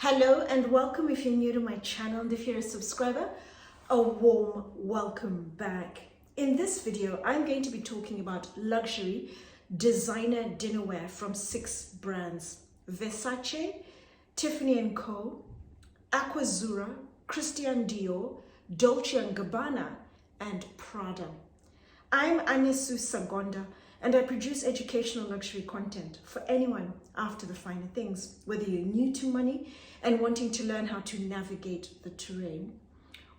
Hello and welcome if you're new to my channel, and if you're a subscriber, a warm welcome back. In this video, I'm going to be talking about luxury designer dinnerware from 6 brands: Versace, Tiffany and Co, Aquazzura, Dior, Dolce and Gabanna, and Prada. I'm Anesu Sagonda, and I produce educational luxury content for anyone after the finer things, whether you're new to money and wanting to learn how to navigate the terrain,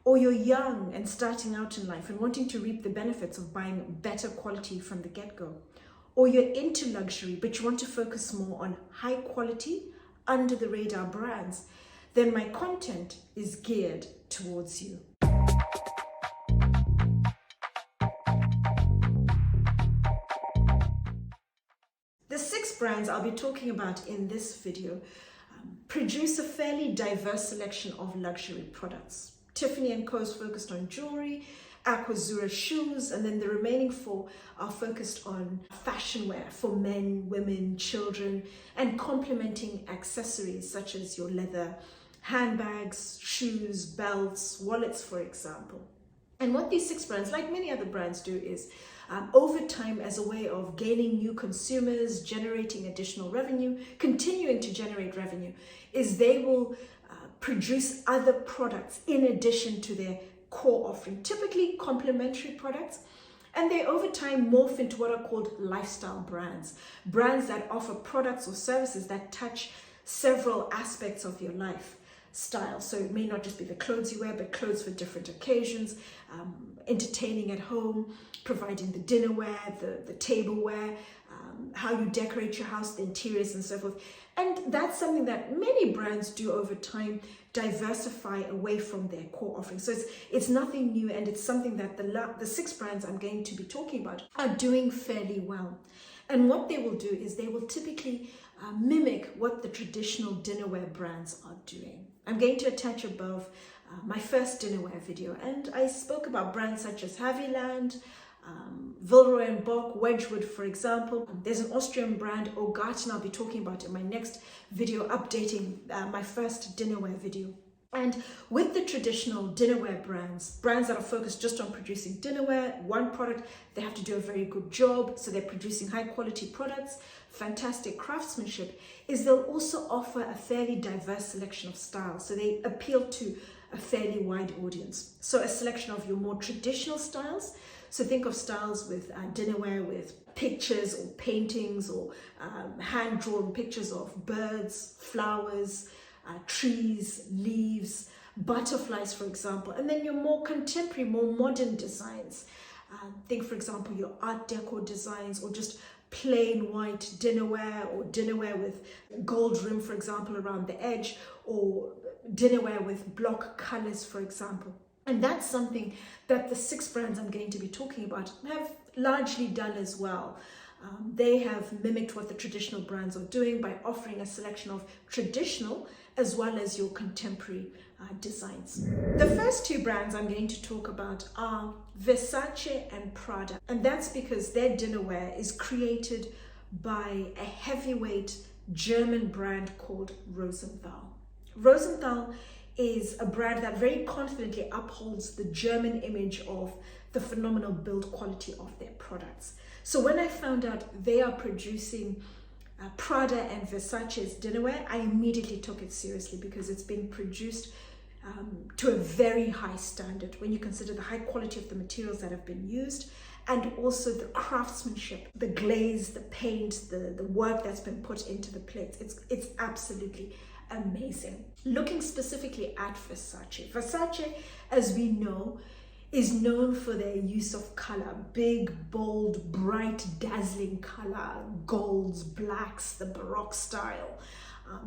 or you're young and starting out in life and wanting to reap the benefits of buying better quality from the get-go, or you're into luxury but you want to focus more on high quality, under the radar brands, then my content is geared towards you. The 6 brands I'll be talking about in this video produce a fairly diverse selection of luxury products. Tiffany and Co is focused on jewelry, Aquazzura shoes, and then the remaining 4 are focused on fashion wear for men, women, children, and complementing accessories such as your leather handbags, shoes, belts, wallets, for example. And what these 6 brands, like many other brands, do is over time, as a way of gaining new consumers, generating additional revenue, continuing to generate revenue, is they will produce other products in addition to their core offering, typically complementary products. And they over time morph into what are called lifestyle brands, brands that offer products or services that touch several aspects of your lifestyle. So it may not just be the clothes you wear, but clothes for different occasions, entertaining at home, providing the dinnerware, the tableware, how you decorate your house, the interiors and so forth. And that's something that many brands do over time, diversify away from their core offering. So it's nothing new, and it's something that the 6 brands I'm going to be talking about are doing fairly well. And what they will do is they will typically mimic what the traditional dinnerware brands are doing. I'm going to attach above my first dinnerware video, and I spoke about brands such as Haviland, Villeroy & Boch, Wedgwood, for example. There's an Austrian brand, Garten, I'll be talking about in my next video, updating my first dinnerware video. And with the traditional dinnerware brands that are focused just on producing dinnerware, one product, they have to do a very good job. So they're producing high quality products, fantastic craftsmanship, is they'll also offer a fairly diverse selection of styles. So they appeal to a fairly wide audience. So a selection of your more traditional styles. So think of styles with dinnerware with pictures or paintings or hand-drawn pictures of birds, flowers, trees, leaves, butterflies, for example. And then your more contemporary, more modern designs. Think, for example, your Art Deco designs, or just plain white dinnerware, or dinnerware with gold rim, for example, around the edge, or dinnerware with block colors, for example. And that's something that the 6 brands I'm going to be talking about have largely done as well. They have mimicked what the traditional brands are doing by offering a selection of traditional as well as your contemporary designs. The first 2 brands I'm going to talk about are Versace and Prada. And that's because their dinnerware is created by a heavyweight German brand called Rosenthal. Rosenthal is a brand that very confidently upholds the German image of the phenomenal build quality of their products. So when I found out they are producing Prada and Versace's dinnerware, I immediately took it seriously, because it's been produced to a very high standard when you consider the high quality of the materials that have been used, and also the craftsmanship, the glaze, the paint, the work that's been put into the plates. It's absolutely amazing. Looking specifically at Versace. Versace, as we know, is known for their use of color: big, bold, bright, dazzling color, golds, blacks, the Baroque style,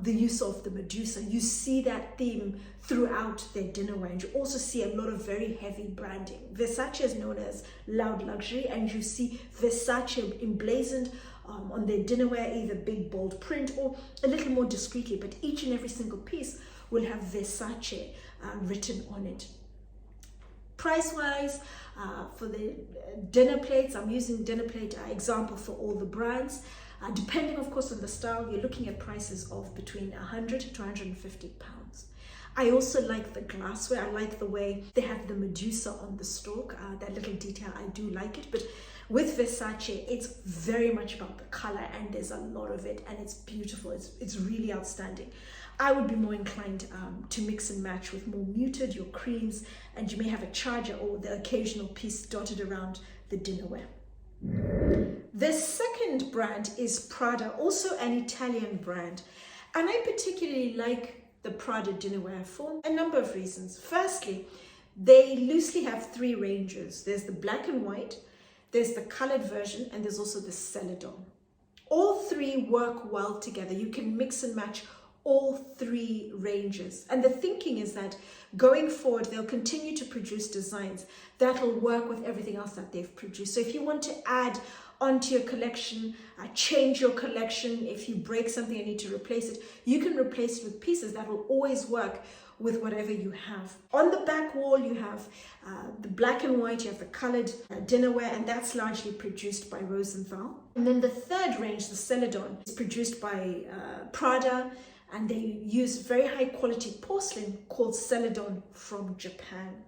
the use of the Medusa. You see that theme throughout their dinnerware, and you also see a lot of very heavy branding. Versace is known as loud luxury, and you see Versace emblazoned on their dinnerware, either big, bold print or a little more discreetly, but each and every single piece will have Versace written on it. Price-wise, for the dinner plates, I'm using dinner plate example for all the brands. Depending, of course, on the style, you're looking at prices of between 100 to 250 pounds. I also like the glassware. I like the way they have the Medusa on the stalk. That little detail, I do like it. But with Versace, it's very much about the color, and there's a lot of it, and it's beautiful. It's really outstanding. I would be more inclined to mix and match with more muted, your creams, and you may have a charger or the occasional piece dotted around the dinnerware. The second brand is Prada, also an Italian brand, and I particularly like the Prada dinnerware for a number of reasons. Firstly, they loosely have three ranges. There's the black and white, there's the colored version, and there's also the celadon. All three work well together. You can mix and match all three ranges. And the thinking is that going forward, they'll continue to produce designs that'll work with everything else that they've produced. So if you want to add onto your collection, change your collection, if you break something and need to replace it, you can replace it with pieces that will always work with whatever you have. On the back wall, you have the black and white, you have the colored dinnerware, and that's largely produced by Rosenthal. And then the third range, the celadon, is produced by Prada, and they use very high quality porcelain called celadon from Japan.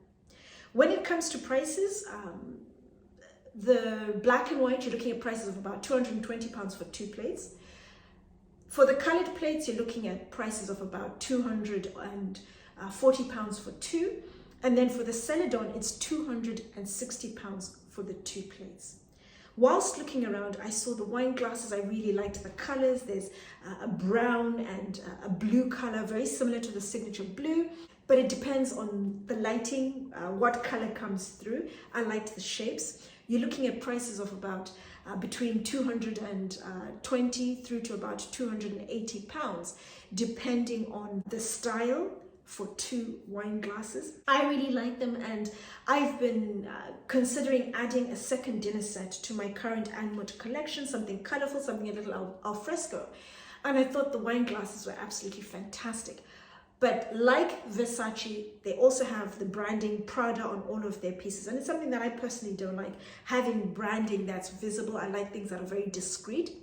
When it comes to prices, the black and white, you're looking at prices of about 220 pounds for 2 plates. For the colored plates, you're looking at prices of about 240 pounds for 2. And then for the celadon, it's 260 pounds for the 2 plates. Whilst looking around, I saw the wine glasses. I really liked the colors. There's a brown and a blue color, very similar to the signature blue, but it depends on the lighting, what color comes through. I liked the shapes. You're looking at prices of about between 220 through to about 280 pounds, depending on the style for 2 wine glasses. I really like them, and I've been considering adding a second dinner set to my current Anmut collection, something colorful, something a little al fresco. And I thought the wine glasses were absolutely fantastic. But like Versace, they also have the branding Prada on all of their pieces. And it's something that I personally don't like, having branding that's visible. I like things that are very discreet.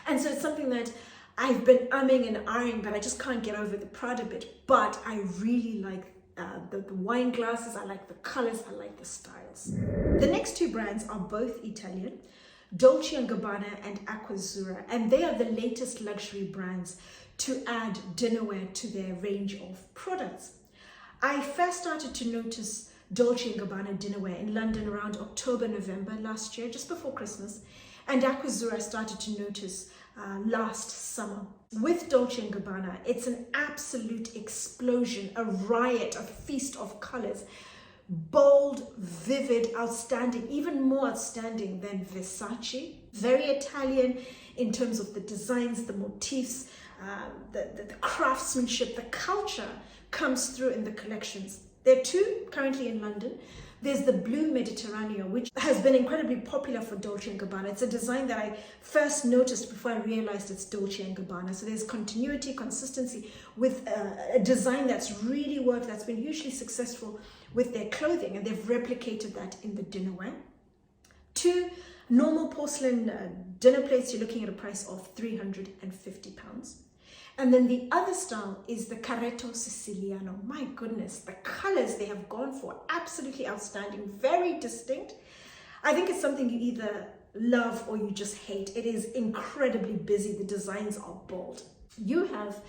And so it's something that I've been umming and ahhing, but I just can't get over the Prada bit. But I really like the wine glasses. I like the colors. I like the styles. The next 2 brands are both Italian, Dolce and Gabanna and Aquazzura. And they are the latest luxury brands to add dinnerware to their range of products. I first started to notice Dolce and Gabanna dinnerware in London around October, November last year, just before Christmas. And Aquazzura I started to notice last summer. With Dolce and Gabanna, it's an absolute explosion, a riot, a feast of colors. Bold, vivid, outstanding, even more outstanding than Versace. Very Italian in terms of the designs, the motifs, the craftsmanship, the culture comes through in the collections. There are 2 currently in London. There's the Blue Mediterranean, which has been incredibly popular for Dolce & Gabbana. It's a design that I first noticed before I realized it's Dolce & Gabbana. So there's continuity, consistency with a design that's really worked, that's been hugely successful with their clothing, and they've replicated that in the dinnerware. 2 normal porcelain dinner plates, you're looking at a price of £350. And then the other style is the Carretto Siciliano. My goodness, the colors they have gone for, absolutely outstanding, very distinct. I think it's something you either love or you just hate. It is incredibly busy. The designs are bold. You have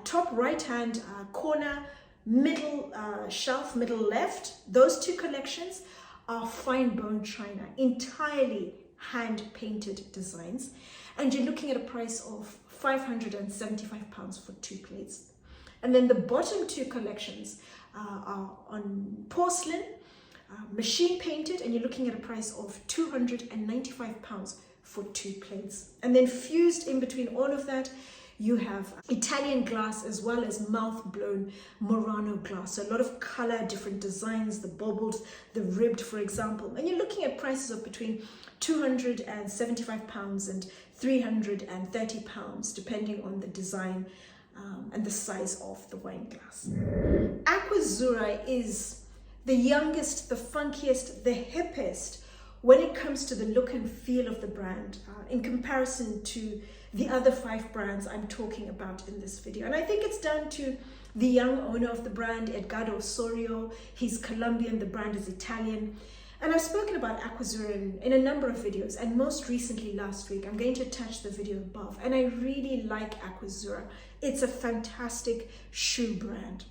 top right-hand corner, middle shelf, middle left. Those 2 collections are fine bone china, entirely hand-painted designs. And you're looking at a price of £575 for 2 plates. And then the bottom 2 collections are on porcelain, machine painted, and you're looking at a price of £295 for 2 plates. And then fused in between all of that, you have Italian glass as well as mouth-blown Murano glass. So a lot of color, different designs, the bobbled, the ribbed, for example. And you're looking at prices of between £275 and £330, depending on the design and the size of the wine glass. Aquazzura is the youngest, the funkiest, the hippest when it comes to the look and feel of the brand in comparison to the other 5 brands I'm talking about in this video. And I think it's down to the young owner of the brand, Edgardo Osorio. He's Colombian, the brand is Italian. And I've spoken about Aquazzura in a number of videos, and most recently last week. I'm going to attach the video above, and I really like Aquazzura. It's a fantastic shoe brand.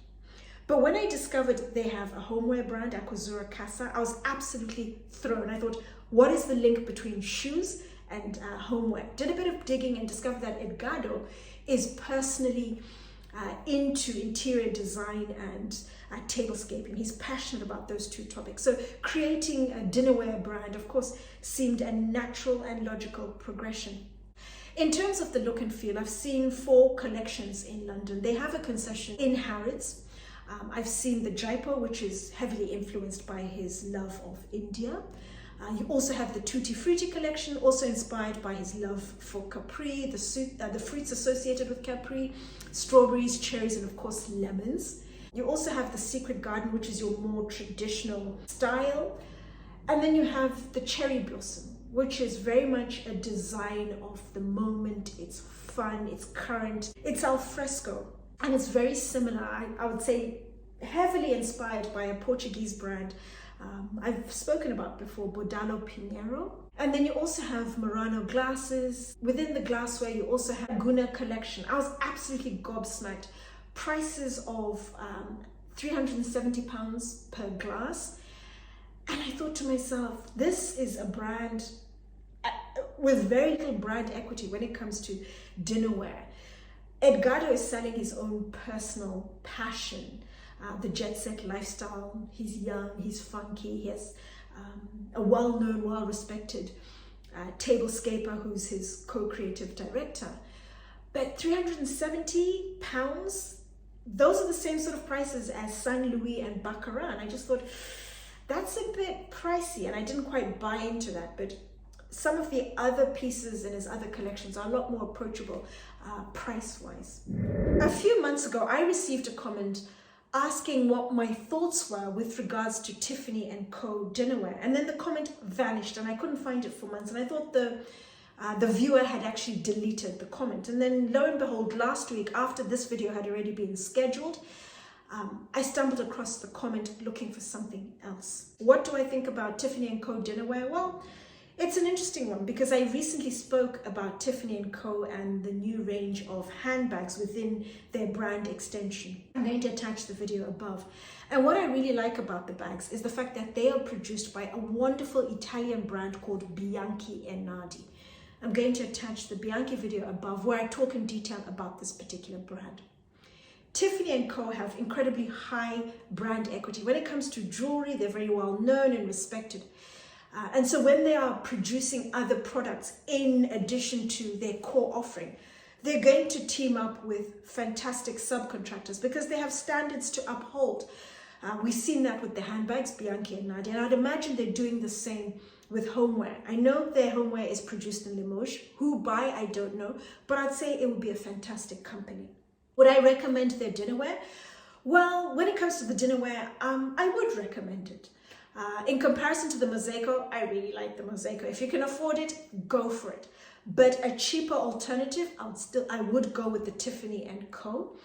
But when I discovered they have a homeware brand, Aquazzura Casa, I was absolutely thrown. I thought, what is the link between shoes and homeware? Did a bit of digging and discovered that Edgardo is personally into interior design and tablescaping. He's passionate about those 2 topics. So creating a dinnerware brand, of course, seemed a natural and logical progression. In terms of the look and feel, I've seen 4 collections in London. They have a concession in Harrods. I've seen the Jaipur, which is heavily influenced by his love of India. You also have the Tutti Frutti collection, also inspired by his love for Capri, the fruits associated with Capri, strawberries, cherries, and of course lemons. You also have the Secret Garden, which is your more traditional style. And then you have the Cherry Blossom, which is very much a design of the moment. It's fun, it's current, it's al fresco, and it's very similar, I would say, heavily inspired by a Portuguese brand I've spoken about before, Bodalo Pinheiro. And then you also have Murano glasses. Within the glassware, you also have Guna collection. I was absolutely gobsmacked. Prices of £370 per glass. And I thought to myself, this is a brand with very little brand equity when it comes to dinnerware. Edgardo is selling his own personal passion, the jet set lifestyle. He's young, he's funky, he has a well-known, well-respected tablescaper who's his co-creative director. But £370, those are the same sort of prices as Saint Louis and Baccarat. And I just thought, that's a bit pricey, and I didn't quite buy into that. But some of the other pieces in his other collections are a lot more approachable price-wise. A few months ago, I received a comment asking what my thoughts were with regards to Tiffany and Co dinnerware, and then the comment vanished and I couldn't find it for months, and I thought the viewer had actually deleted the comment. And then lo and behold, last week, after this video had already been scheduled, I stumbled across the comment looking for something else. What do I think about Tiffany and Co dinnerware? Well, it's an interesting one because I recently spoke about Tiffany and Co and the new range of handbags within their brand extension. I'm going to attach the video above. And what I really like about the bags is the fact that they are produced by a wonderful Italian brand called Bianchi e Nardi. I'm going to attach the Bianchi video above where I talk in detail about this particular brand. Tiffany and Co have incredibly high brand equity. When it comes to jewelry, they're very well known and respected. And so when they are producing other products in addition to their core offering, they're going to team up with fantastic subcontractors because they have standards to uphold. We've seen that with the handbags, Bianchi and Nardi, and I'd imagine they're doing the same with homeware. I know their homeware is produced in Limoges. Who by, I don't know, but I'd say it would be a fantastic company. Would I recommend their dinnerware? Well, when it comes to the dinnerware, I would recommend it. In comparison to the Mosaico, I really like the Mosaico. If you can afford it, go for it. But a cheaper alternative, I would go with the Tiffany and Co.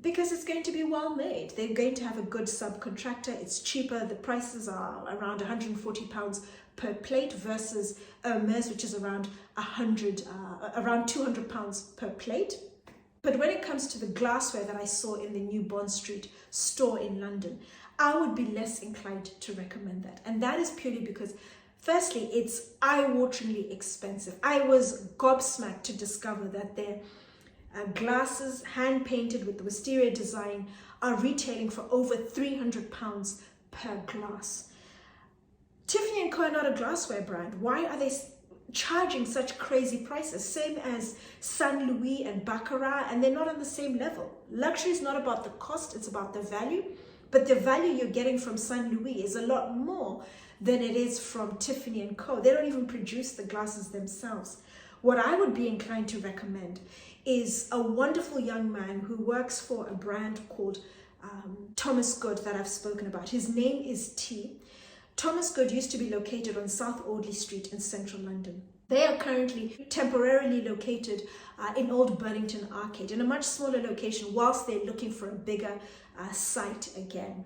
Because it's going to be well made. They're going to have a good subcontractor. It's cheaper. The prices are around £140 per plate versus Hermes, which is around around £200 per plate. But when it comes to the glassware that I saw in the new Bond Street store in London, I would be less inclined to recommend that. And that is purely because, firstly, it's eye-wateringly expensive. I was gobsmacked to discover that their glasses, hand-painted with the wisteria design, are retailing for over £300 per glass. Tiffany & Co are not a glassware brand. Why are they charging such crazy prices? Same as Saint Louis and Baccarat, and they're not on the same level. Luxury is not about the cost, it's about the value. But the value you're getting from Saint Louis is a lot more than it is from Tiffany & Co. They don't even produce the glasses themselves. What I would be inclined to recommend is a wonderful young man who works for a brand called Thomas Good that I've spoken about. His name is T, Thomas Good used to be located on South Audley Street in central London. They are currently temporarily located in Old Burlington Arcade, in a much smaller location, whilst they're looking for a bigger site again.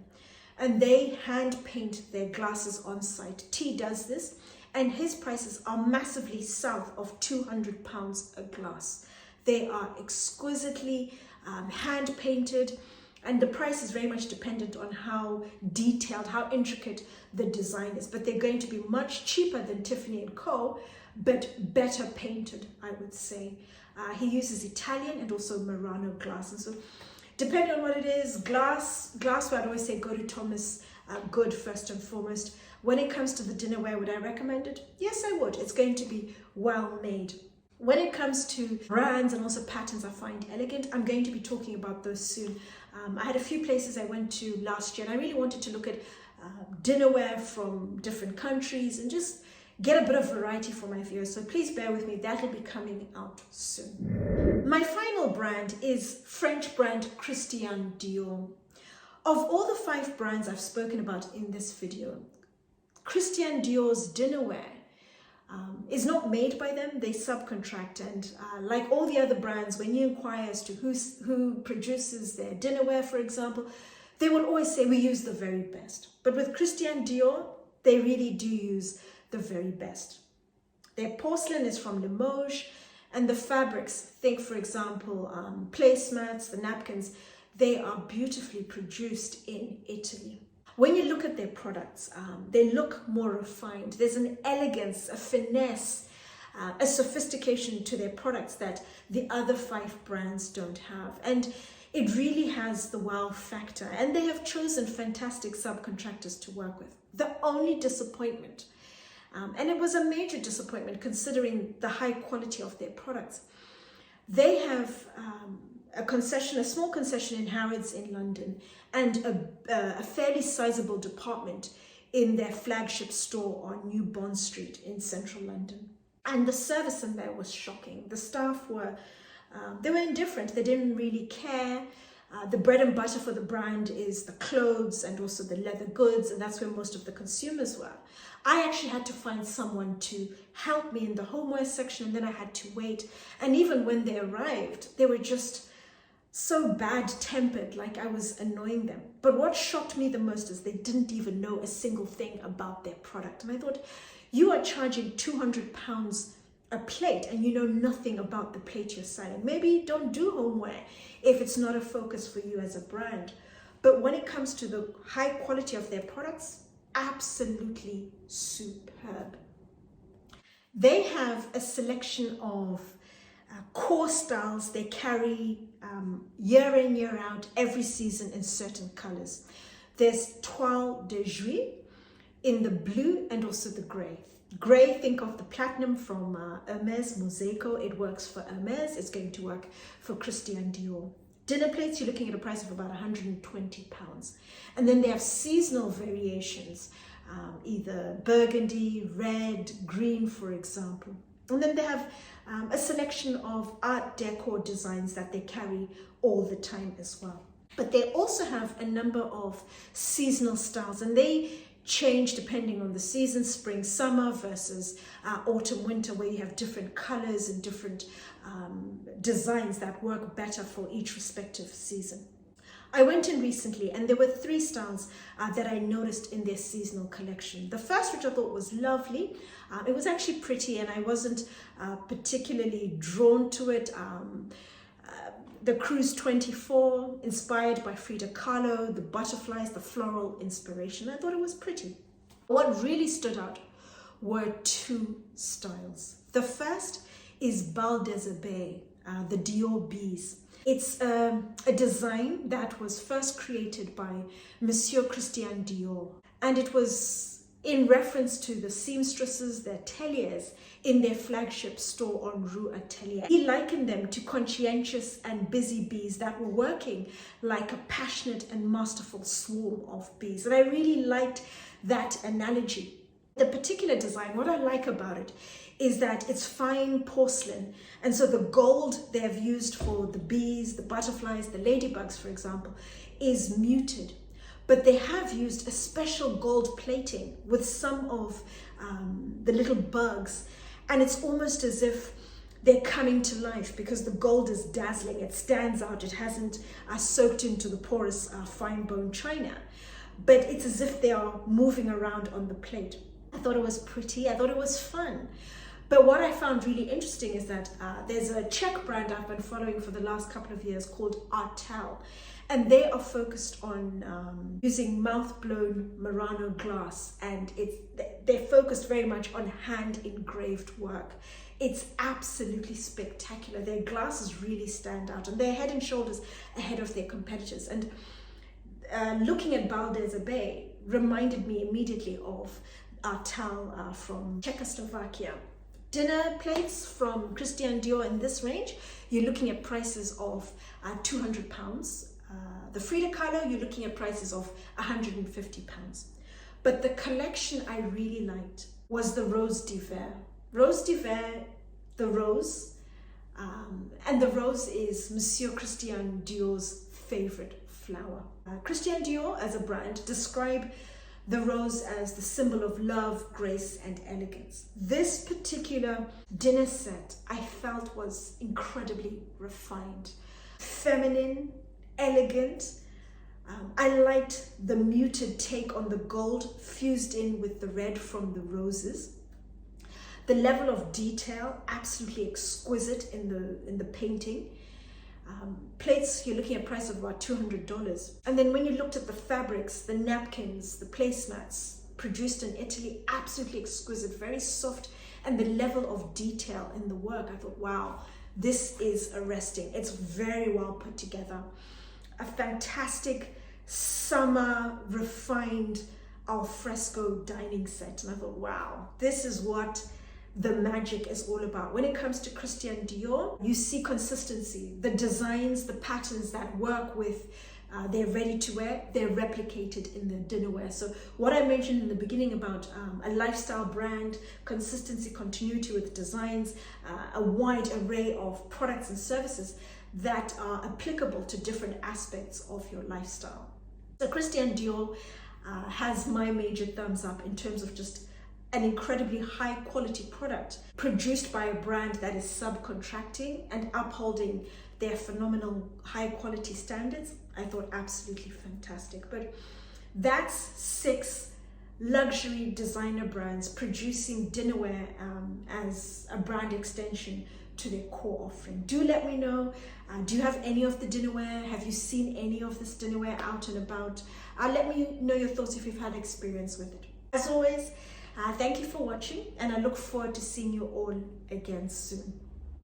And they hand paint their glasses on site. T does this, and his prices are massively south of £200 a glass. They are exquisitely hand painted, and the price is very much dependent on how detailed, how intricate the design is. But they're going to be much cheaper than Tiffany and Co, but better painted, I would say. He uses Italian and also Murano glass. And so depending on what it is, glassware, I'd always say go to Thomas Good first and foremost. When it comes to the dinnerware, would I recommend it? Yes, I would. It's going to be well made. When it comes to brands and also patterns I find elegant, I'm going to be talking about those soon. I had a few places I went to last year, and I really wanted to look at dinnerware from different countries and just get a bit of variety for my viewers. So please bear with me, that will be coming out soon. My final brand is French brand Christian Dior. Of all the 5 brands I've spoken about in this video, Christian Dior's dinnerware is not made by them, they subcontract. And like all the other brands, when you inquire as to who produces their dinnerware, for example, they will always say we use the very best. But with Christian Dior, they really do use the very best. Their porcelain is from Limoges, and the fabrics, think for example, placemats, the napkins, they are beautifully produced in Italy. When you look at their products, they look more refined. There's an elegance, a finesse, a sophistication to their products that the other 5 brands don't have. And it really has the wow factor. And they have chosen fantastic subcontractors to work with. The only disappointment, and it was a major disappointment considering the high quality of their products, they have a small concession in Harrods in London, and a fairly sizable department in their flagship store on New Bond Street in central London. And the service in there was shocking. The staff were indifferent. They didn't really care. The bread and butter for the brand is the clothes and also the leather goods, and that's where most of the consumers were. I actually had to find someone to help me in the homeware section, and then I had to wait. And even when they arrived, they were just so bad-tempered, like I was annoying them. But what shocked me the most is they didn't even know a single thing about their product. And I thought, you are charging £200 a plate and you know nothing about the plate you're selling. Maybe don't do homeware if it's not a focus for you as a brand. But when it comes to the high quality of their products, absolutely superb. They have a selection of core styles they carry year in, year out, every season in certain colors. There's Toile de Juillet in the blue and also the grey. Grey, think of the platinum from Hermès Mosaico. It works for Hermès, it's going to work for Christian Dior. Dinner plates, you're looking at a price of about £120. And then they have seasonal variations, either burgundy, red, green, for example. And then they have a selection of art decor designs that they carry all the time as well. But they also have a number of seasonal styles, and they change depending on the season, spring, summer versus autumn, winter, where you have different colors and different designs that work better for each respective season. I went in recently and there were 3 styles that I noticed in their seasonal collection. The first, which I thought was lovely, it was actually pretty and I wasn't particularly drawn to it. The Cruise 24, inspired by Frida Kahlo, the butterflies, the floral inspiration. I thought it was pretty. What really stood out were 2 styles. The first is Bal des Abeilles, the Dior bees. It's a design that was first created by Monsieur Christian Dior, and it was in reference to the seamstresses, the ateliers in their flagship store on Rue Atelier. He likened them to conscientious and busy bees that were working like a passionate and masterful swarm of bees. And I really liked that analogy. The particular design, what I like about it is that it's fine porcelain. And so the gold they have used for the bees, the butterflies, the ladybugs, for example, is muted. but they have used a special gold plating with some of the little bugs, and it's almost as if they're coming to life because the gold is dazzling. It stands out. It hasn't soaked into the porous fine bone china, but it's as if they are moving around on the plate. I thought it was pretty. I thought it was fun. But what I found really interesting is that there's a Czech brand I've been following for the last couple of years called Riedel, and they are focused on using mouth-blown Murano glass, and they're focused very much on hand-engraved work. It's absolutely spectacular. Their glasses really stand out, and they're head and shoulders ahead of their competitors. And looking at Baldur's Bay reminded me immediately of Riedel from Czechoslovakia. Dinner plates from Christian Dior in this range, you're looking at prices of £200. The Frida Kahlo, you're looking at prices of £150. But the collection I really liked was the Rose d'Hiver. Rose d'Hiver, the rose, and the rose is Monsieur Christian Dior's favorite flower. Christian Dior as a brand describe the rose as the symbol of love, grace, and elegance. This particular dinner set I felt was incredibly refined, feminine, elegant. I liked the muted take on the gold fused in with the red from the roses. The level of detail, absolutely exquisite in the painting. Plates, you're looking at a price of about $200. And then when you looked at the fabrics, the napkins, the placemats, produced in Italy, absolutely exquisite, very soft, and the level of detail in the work, I thought, wow, this is arresting. It's very well put together. A fantastic summer refined alfresco dining set. And I thought, wow, this is what the magic is all about. When it comes to Christian Dior, you see consistency. The designs, the patterns that work with their ready-to-wear, they're replicated in the dinnerware. So what I mentioned in the beginning about a lifestyle brand, consistency, continuity with designs, a wide array of products and services that are applicable to different aspects of your lifestyle. So Christian Dior has my major thumbs up in terms of just an incredibly high quality product produced by a brand that is subcontracting and upholding their phenomenal high quality standards. I thought absolutely fantastic. But that's 6 luxury designer brands producing dinnerware as a brand extension to their core offering. Do let me know, do you have any of the dinnerware? Have you seen any of this dinnerware out and about? Let me know your thoughts if you've had experience with it. As always, thank you for watching, and I look forward to seeing you all again soon.